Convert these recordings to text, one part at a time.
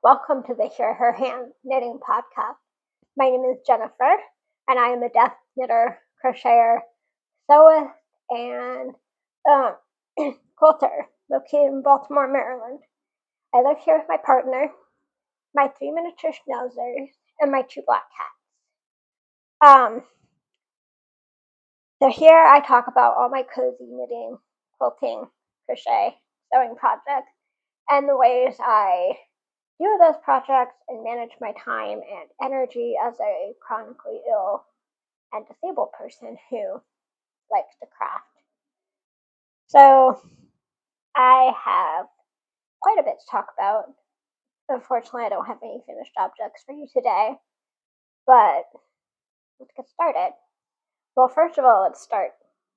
Welcome to the Hear Her Hands Knitting Podcast. My name is Jennifer, and I am a desk knitter, crocheter, sewist, and quilter located in Baltimore, Maryland. I live here with my partner, my 3 miniature schnauzers, and my 2 black cats. So here I talk about all my cozy knitting, quilting, crochet, sewing projects, and the ways I do those projects and manage my time and energy as a chronically ill and disabled person who likes to craft. So I have quite a bit to talk about. Unfortunately, I don't have any finished objects for you today, but let's get started. Well, first of all, let's start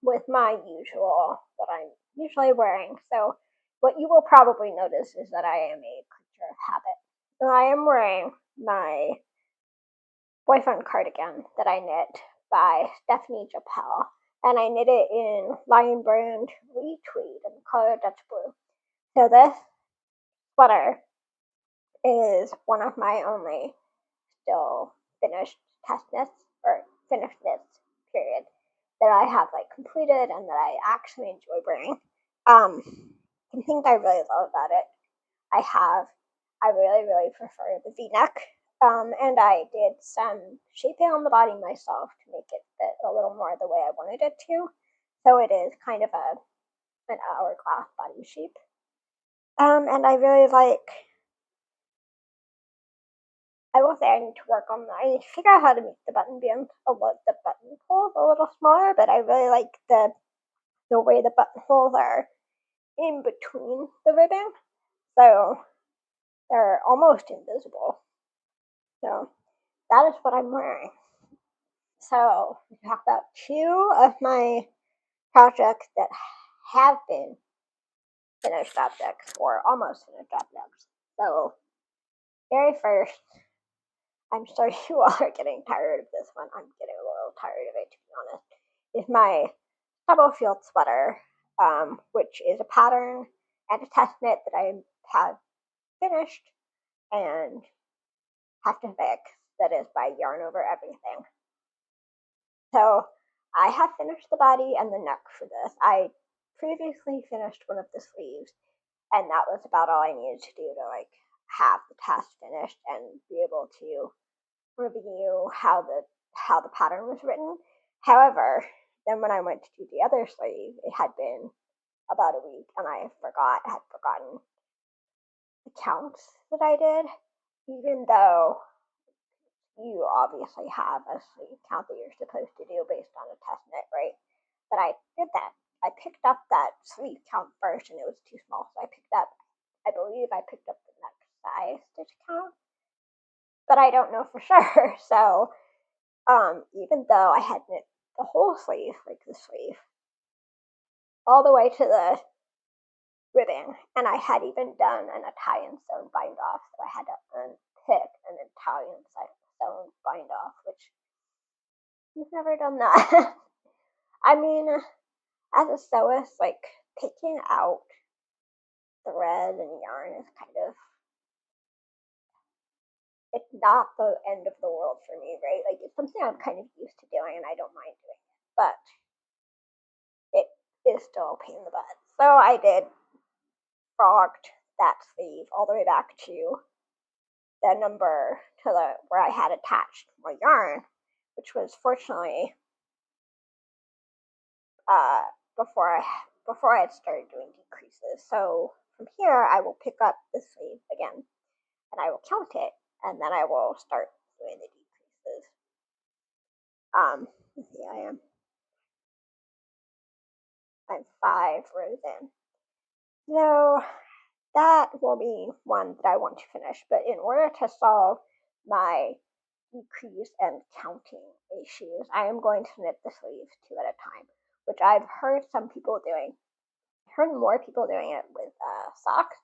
with my usual, what I'm usually wearing. So what you will probably notice is that I am a creature of habit. So I am wearing my boyfriend cardigan that I knit by Stephanie Japel, and I knit it in lion brand retweed in the color Dutch blue. So this sweater is one of my only still finished test knits, or finished knits, period, that I have completed and that I actually enjoy wearing. Some things I really love about it. I really prefer the V-neck, and I did some shaping on the body myself to make it fit a little more the way I wanted it to. So it is kind of an hourglass body shape. And I really I will say I need to work on that. I need to figure out how to make the button bands the buttonholes a little smaller, but I really like the way the buttonholes are in between the ribbing. So they're almost invisible. So that is what I'm wearing. So we talk about 2 of my projects that have been finished objects or almost finished objects. So very first, I'm sorry you all are getting tired of this one. I'm getting a little tired of it, to be honest, is my Stubblefield sweater, which is a pattern and a test knit that I have finished and have to fix, that is by Yarn Over Everything. So I have finished the body and the neck for this. I previously finished one of the sleeves, and that was about all I needed to do to have the task finished and be able to review how the pattern was written. However, then when I went to do the other sleeve, it had been about a week, and I had forgotten the counts that I did, even though you obviously have a sleeve count that you're supposed to do based on a test knit, right? But I did that. I picked up that sleeve count first, and it was too small, so I believe I picked up the next size stitch count, but I don't know for sure. So even though I had knit the whole sleeve, the sleeve, all the way to the ribbing, and I had even done an Italian sewn bind off, so I had to unpick an Italian sewn bind off, which you've never done that. I mean, as a sewist, picking out thread and yarn is it's not the end of the world for me, right? It's something I'm kind of used to doing, and I don't mind doing it, but it is still a pain in the butt. So I did frogged that sleeve all the way back to the number where I had attached my yarn, which was fortunately before I had started doing decreases. So from here I will pick up the sleeve again, and I will count it, and then I will start doing the decreases. I'm 5 rows in. So that will be one that I want to finish, but in order to solve my decrease and counting issues, I am going to knit the sleeves 2 at a time, which I've heard some people doing. I've heard more people doing it with socks,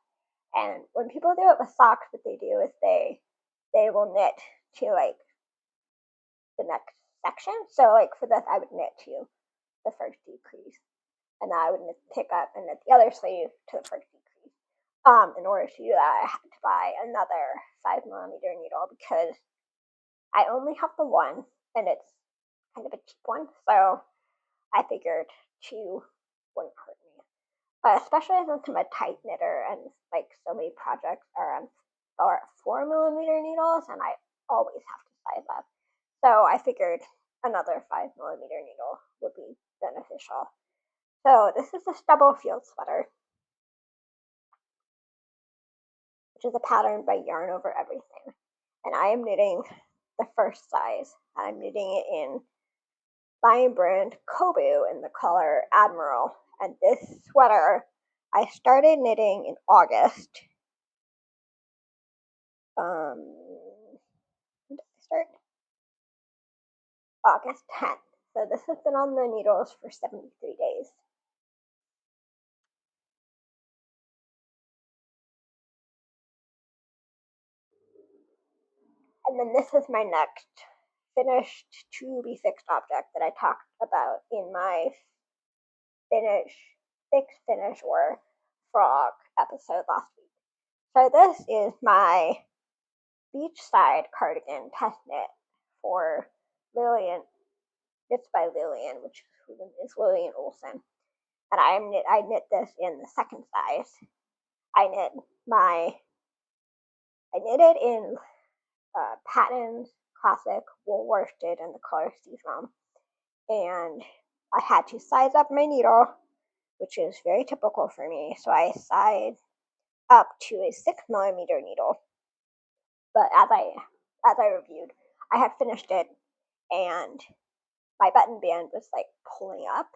and when people do it with socks, what they do is they will knit to the next section. So for this, I would knit to the first decrease, and then I would pick up and knit the other sleeve to the first decrease. In order to do that, I had to buy another 5mm needle because I only have the one and it's kind of a cheap one, so I figured 2 wouldn't hurt me. But especially since I'm a tight knitter and like so many projects are on 4mm needles and I always have to size up. So I figured another 5mm needle would be beneficial. So this is the Stubblefield sweater, which is a pattern by Yarn Over Everything. And I am knitting the first size. I'm knitting it in Lion brand Coboo in the color Admiral. And this sweater I started knitting in August. When did I start? August 10th. So this has been on the needles for 73 days. And then this is my next finished to be fixed object that I talked about in my finish or frog episode last week. So this is my Beachside cardigan test knit for Lillian. It's by Lillian, which is Lillian Olson. And I knit this in the second size. I knit it in Patons classic wool worsted in the color Seafoam. And I had to size up my needle, which is very typical for me. So I sized up to a 6mm needle. But as I reviewed, I had finished it and my button band was like pulling up.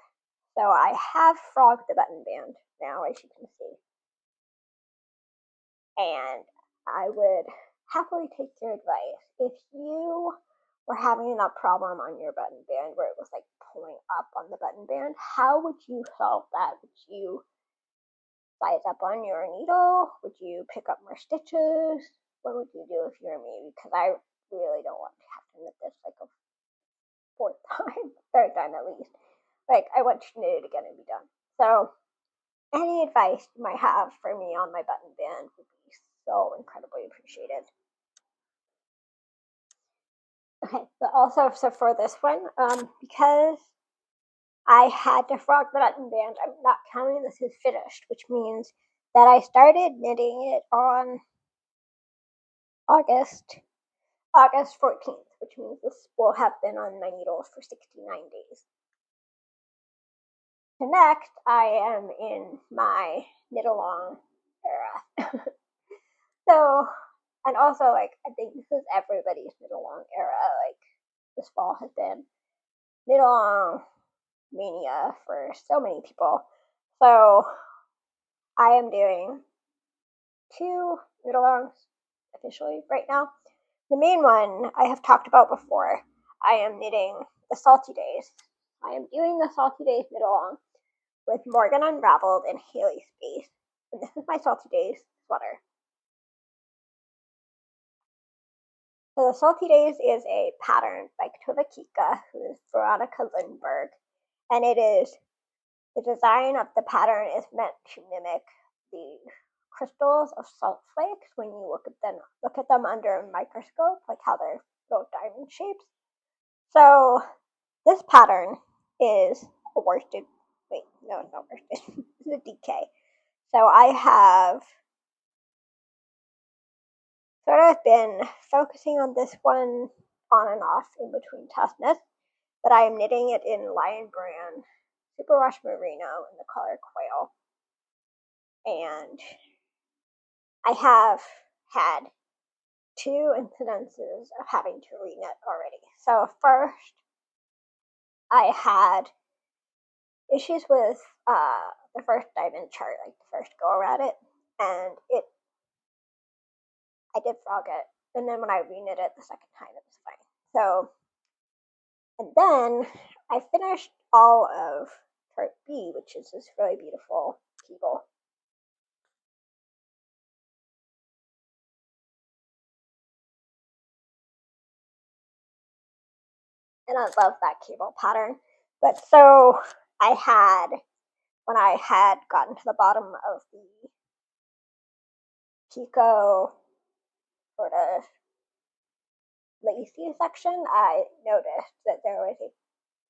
So I have frogged the button band now, as you can see. And I would happily take your advice. If you were having that problem on your button band where it was like pulling up on the button band, how would you solve that? Would you size up on your needle? Would you pick up more stitches? What would you do if you're me? Because I really don't want to have to knit this like a third time at least. Like, I want to knit it again and be done. So any advice you might have for me on my button band would be so incredibly appreciated. Okay, but also, so for this one, because I had to frog the button band, I'm not counting this as finished, which means that I started knitting it on August 14th, which means this will have been on my needles for 69 days. So next, I am in my Knitalong Era. So, and also, like, I think this is everybody's Knitalong Era. Like, this fall has been Knitalong mania for so many people. So, I am doing 2 Knitalongs officially right now. The main one I have talked about before. I am knitting the Salty Days. I am doing the Salty Days Knitalong with Morgan Unraveled and Hayley Space. And this is my Salty Days sweater. So the Salty Days is a pattern by Kika, who is Veronica Lindbergh. And it is, the design of the pattern is meant to mimic the crystals of salt flakes when you look at them under a microscope, like how they're little diamond shapes. So this pattern is a worsted. Wait, no, it's not worsted. It's a DK. So I have sort of been focusing on this one on and off in between test knits, but I am knitting it in Lion brand Superwash Merino in the color Quail. And I have had 2 incidences of having to reknit already. So first, I had issues with the first diamond chart, like the first go around it, and I did frog it, and then when I reknit it the second time, it was fine. So, and then I finished all of part B, which is this really beautiful cable. And I love that cable pattern. But so when I had gotten to the bottom of the picot sort of lacy section, I noticed that there was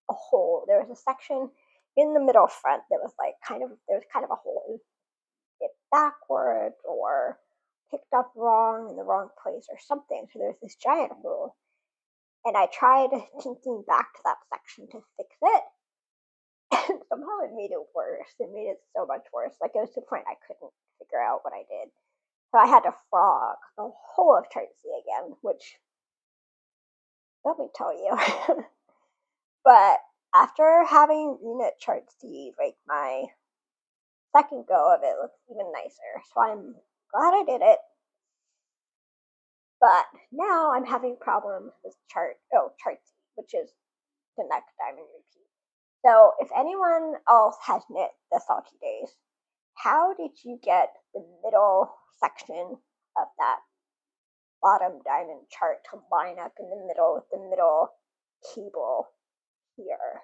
a hole. There was a section in the middle front that was like there was kind of a hole. It backwards or picked up wrong in the wrong place or something. So there's this giant hole. And I tried tinking back to that section to fix it. And somehow it made it worse. It made it so much worse. Like, it was to the point I couldn't figure out what I did. So I had to frog the whole of chart C again, which, let me tell you. But after having reknit chart C, like, my second go of it looks even nicer. So I'm glad I did it. But now I'm having problems with chart C, which is the next diamond repeat. So if anyone else has knit the Salty Days, how did you get the middle section of that bottom diamond chart to line up in the middle with the middle cable here?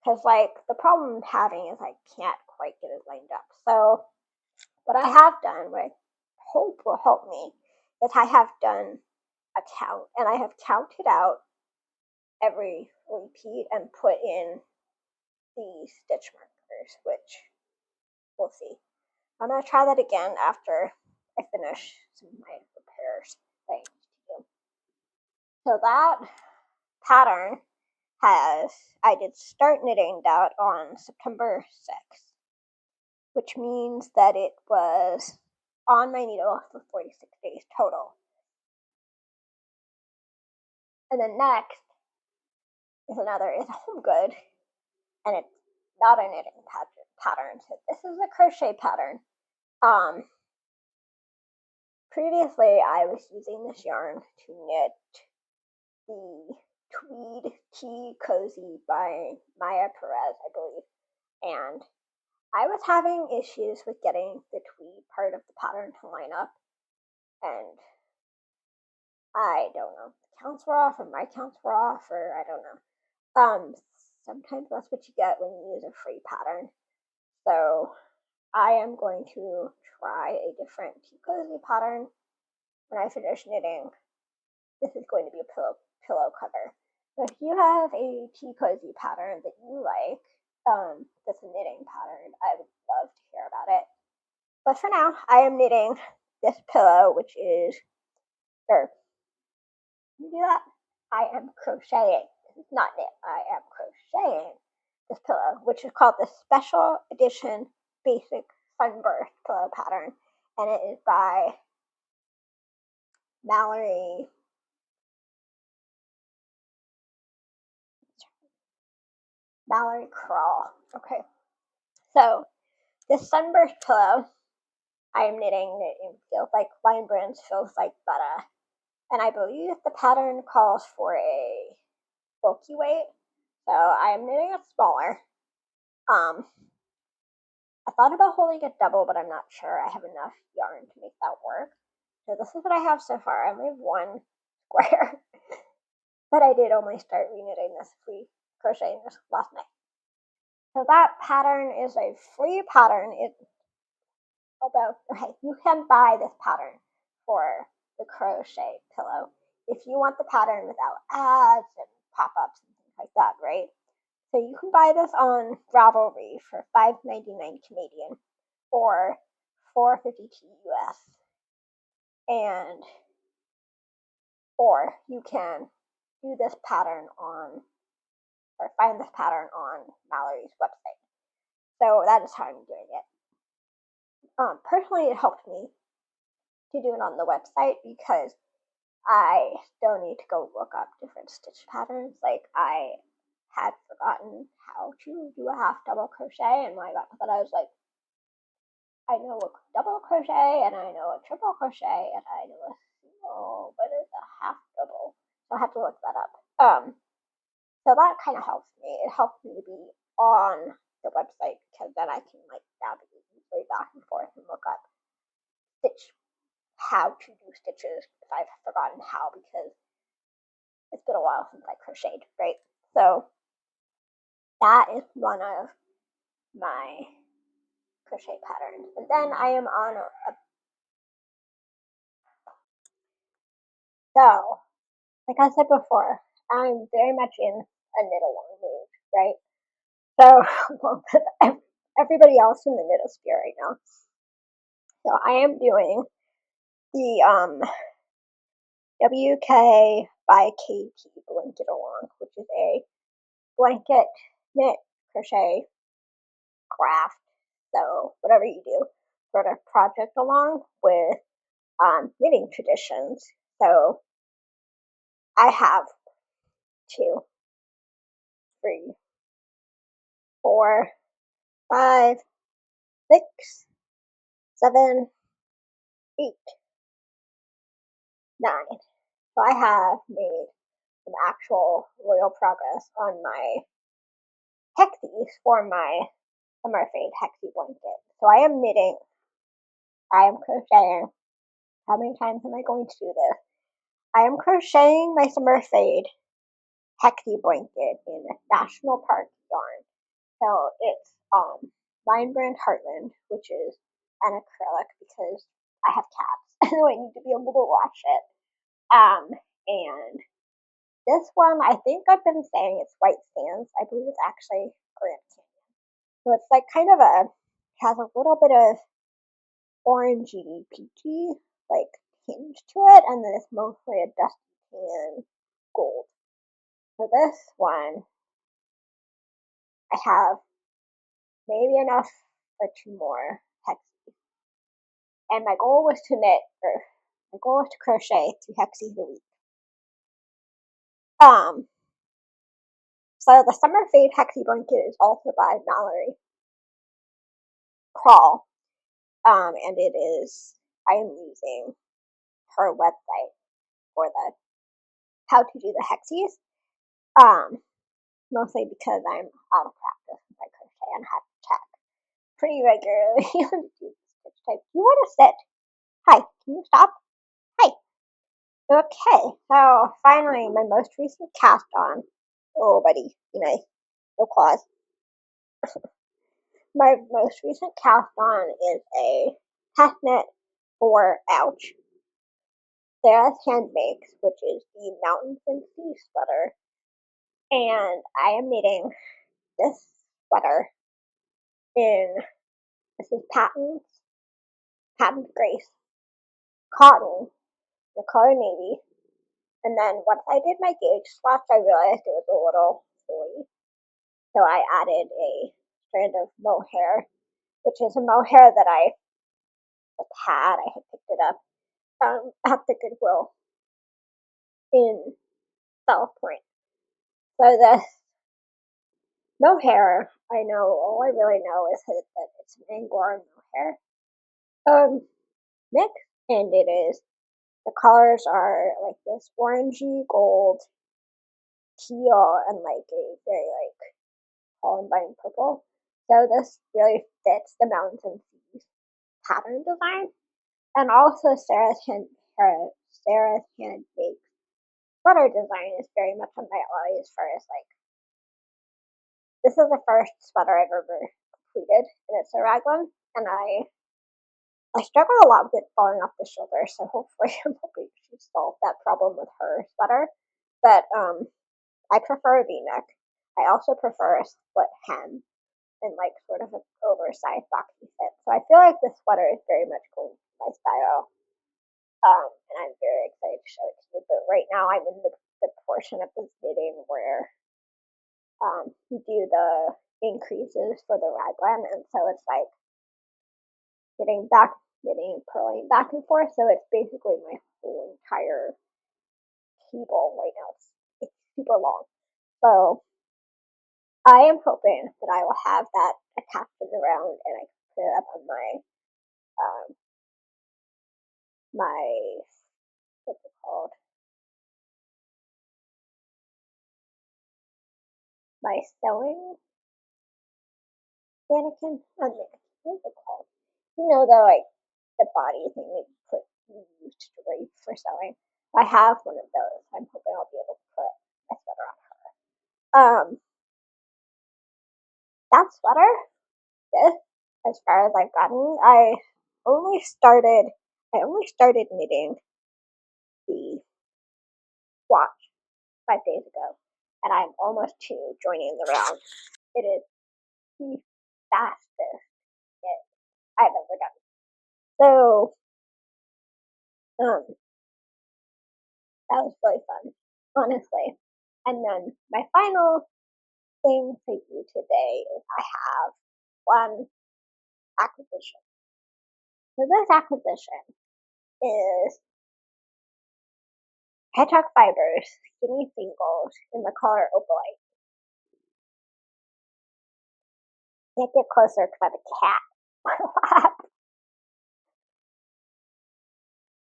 Because, like, the problem I'm having is I can't quite get it lined up. So what I have done, what I hope will help me, is I have done a count, and I have counted out every repeat and put in the stitch markers, which we'll see. I'm going to try that again after I finish some of my repairs that I need to do. So that pattern I did start knitting that on September 6th, which means that it was on my needle for 46 days total. And then next is Home Good, and it's not a knitting pattern. So this is a crochet pattern. Previously, I was using this yarn to knit the Tweed Tea Cozy by Maya Perez, I believe. And I was having issues with getting the tweed part of the pattern to line up. And I don't know, the counts were off, or my counts were off, or I don't know. Sometimes that's what you get when you use a free pattern. So I am going to try a different Tea Cozy pattern when I finish knitting. This is going to be a pillow cover. So if you have a Tea Cozy pattern that you like, that's a knitting pattern, I would love to hear about it. But for now, I am knitting this pillow, which is, you do that? I am crocheting. This is not knit. I am crocheting this pillow, which is called the Special Edition Basic Sunburst Pillow Pattern, and it is by Mallory Crawl. Okay, so this sunburst pillow, I am knitting. It feels like Line Brands feels like butter, and I believe the pattern calls for a bulky weight, so I am knitting it smaller. I thought about holding it double, but I'm not sure I have enough yarn to make that work. So this is what I have so far. I only have one square, but I did only start reknitting this crocheting this last night. So that pattern is a free pattern. You can buy this pattern for the crochet pillow if you want the pattern without ads and pop-ups and things like that, right? So you can buy this on Ravelry for $5.99 Canadian or $4.52 US. Or you can do this pattern find this pattern on Mallory's website. So that is how I'm doing it. Personally, it helped me to do it on the website because I still need to go look up different stitch patterns. Like, I had forgotten how to do a half double crochet, and when I got to that, I was like, I know a double crochet, and I know a triple crochet, and I know a single, but it's a half double. So I had to look that up. So that kind of helps me. It helps me to be on the website because then I can navigate easily back and forth and look up how to do stitches if I've forgotten how, because it's been a while since I crocheted, right? So that is one of my crochet patterns. And then I am on So, like I said before, I'm very much in a knit-along mood, right? So, along with everybody else in the knitosphere right now. So I am doing the WK by KT Blanket Along, which is a blanket knit crochet craft, so whatever you do, sort of project along with knitting traditions. So I have 2, 3, 4, 5, 6, 7, 8, 9. So I have made some actual real progress on my hexies for my summer fade hexie blanket. So I am knitting, I am crocheting. How many times am I going to do this? I am crocheting my summer fade hexie blanket in National Park yarn. So it's Lion Brand Heartland, which is an acrylic because I have cats, so I need to be able to wash it. And this one, I think I've been saying it's White Sands. I believe it's actually Grand Canyon. So it's like kind of has a little bit of orangey, peachy, like tinge to it, and then it's mostly a dusty tan gold. So this one, I have maybe enough for 2 more hexies. And my goal was to crochet 2 hexies a week. So the Summer Fade Hexie Blanket is also by Mallory Crawl. And I am using her website for the how to do the hexies. Mostly because I'm out of practice with my crochet and have to check pretty regularly on to do the stitch type. You want to sit? Hi, can you stop? Hi. Okay, so finally, my most recent cast on. Oh, buddy, no claws. My most recent cast on is a half knit for Ouch. Sarah's Handmakes, which is the Mountains and Sea sweater. And I am knitting this sweater this is Patons Grace, cotton, the color navy. And then once I did my gauge swatch, I realized it was a little silly. So I added a strand of mohair, which is a mohair that I had picked it up at the Goodwill in South Point. So this mohair, all I really know is that it's an Angora mohair mix, and the colors are like this orangey gold, teal, and like a very like columbine purple. So this really fits the Mountains and Seas pattern design. And also Sarah's Handmakes sweater design is very much on my eye as far as like, this is the first sweater I've ever completed, and it's a raglan, and I struggle a lot with it falling off the shoulder, so hopefully I'm hoping she solved that problem with her sweater. But I prefer a V-neck. I also prefer a split hem and like sort of an oversized boxy fit. So I feel like this sweater is very much going to my style. And I'm very excited to show it to you. But right now I'm in the portion of this knitting where you do the increases for the raglan, and so it's like knitting, purling back and forth. So it's basically my whole entire cable right now. It's super long. So I am hoping that I will have that attached around and I can put it up on my what's it called? My sewing mannequin. Not mannequin. What's it called? The body thing that you use to drape for sewing. I have one of those. I'm hoping I'll be able to put my sweater on her. That sweater, as far as I've gotten, I only started knitting the watch 5 days ago, and I'm almost to joining the round. It is the fastest knit I've ever done. So, that was really fun, honestly. And then my final thing for you today is I have one acquisition. So this acquisition is Hedgehog Fibers Skinny Singles in the color Opalite. Can't get closer because I have a cat.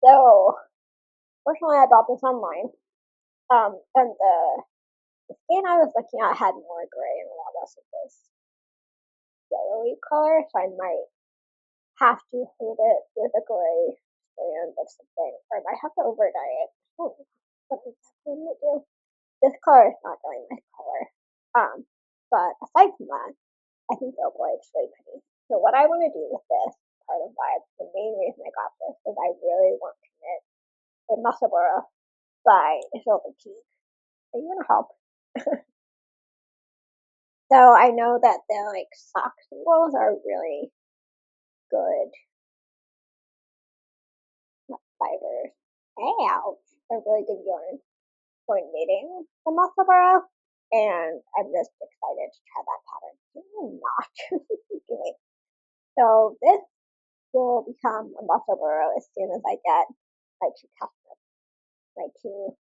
So, fortunately, I bought this online. And the skin I was looking at had more gray and a lot less of this yellowy color, so I might have to hold it with a gray strand of something, or I might have to over dye it. What exactly I'm gonna do? This color is not really my color. But aside from that, I think the Opalite's really pretty. So what I want to do with this, part of why the main reason I got this is I really want to knit a Musselburgh by Silver Key. Are you gonna help? So I know that the sock singles are really good fibers. Ouch! They're really good yarn for knitting the Musselburgh, and I'm just excited to try that pattern. Not doing. So this will become a Musselburgh as soon as I get my two customers. My two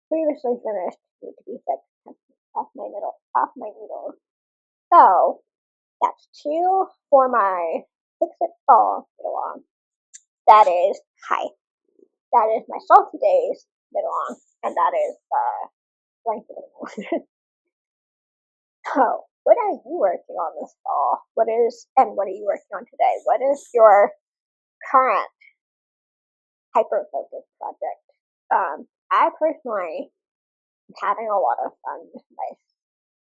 previously finished need to be fixed off my needles. So that's two for my Fix It Fall knit-along. That is That is my Salty Days knit-along, and that is blanket knit-along. So, what are you working on this fall? What are you working on today? What is your current hyper-focus project? I personally am having a lot of fun with my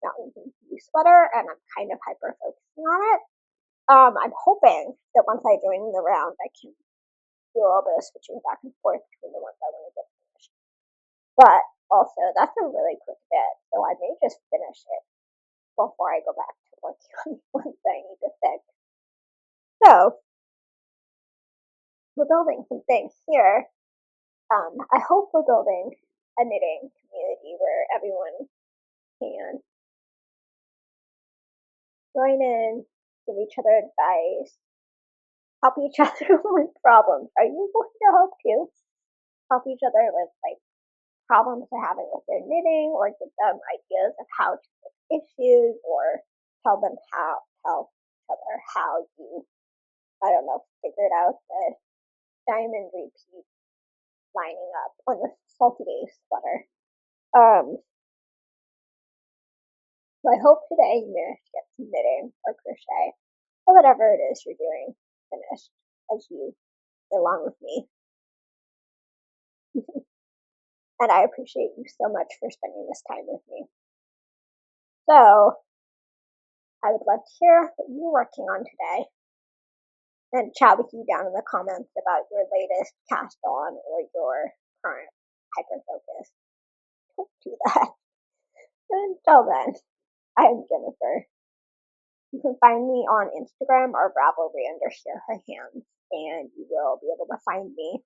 Mountain Dew sweater, and I'm kind of hyper-focusing on it. I'm hoping that once I join the round, I can do a little bit of switching back and forth between the ones I want to get finished. But also, that's a really quick bit, so I may just finish it before I go back to working on the ones that I need to fix. So, we're building some things here. I hope we're building a knitting community where everyone can join in, give each other advice, help each other with problems. Are you going to help too? Help each other with problems they're having with their knitting, or give them ideas of how to fix issues, or tell each other how you, figured out the diamond repeat lining up on the Salty Days sweater. So I hope today you manage to get some knitting or crochet or whatever it is you're doing finished as you go along with me. And I appreciate you so much for spending this time with me. So I would love to hear what you're working on today and chat with you down in the comments about your latest cast on or your current hyper focus. Don't do that. Until then, I'm Jennifer. You can find me on Instagram or Ravelry under HearHerHands, and you will be able to find me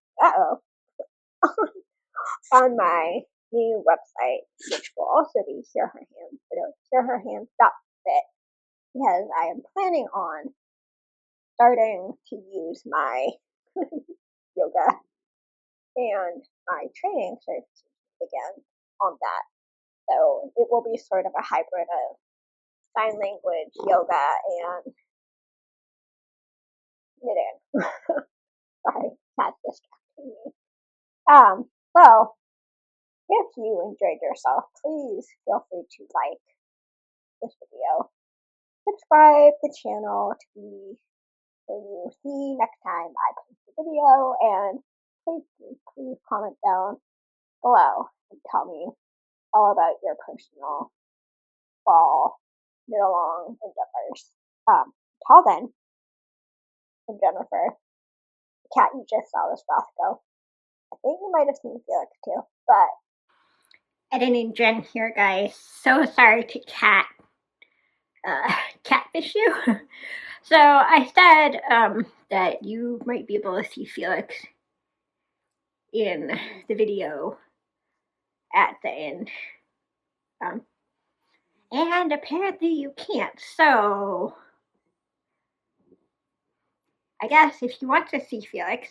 on my new website, which will also be HearHerHands, but it's HearHerHands.fit, because I am planning on starting to use my yoga and my training certificates again on that. So it will be sort of a hybrid of sign language, yoga, and knitting. Sorry, that's distracting me. So if you enjoyed yourself, please feel free to like this video, subscribe the channel to be so you see next time I post a video, and please comment down below and tell me all about your personal fall knit-along endeavors. Until then, I'm Jennifer. The cat you just saw was Roscoe. I think you might have seen Felix too, but Editing Jen here, guys. So sorry to catfish you. So I said that you might be able to see Felix in the video at the end. And apparently you can't. So I guess if you want to see Felix,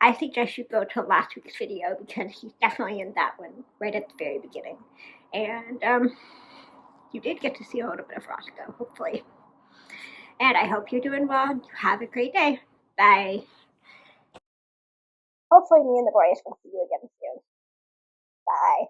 I suggest you go to last week's video because he's definitely in that one right at the very beginning. And you did get to see a little bit of Roscoe, hopefully. And I hope you're doing well and you have a great day. Bye. Hopefully me and the boys will see you again soon. Bye.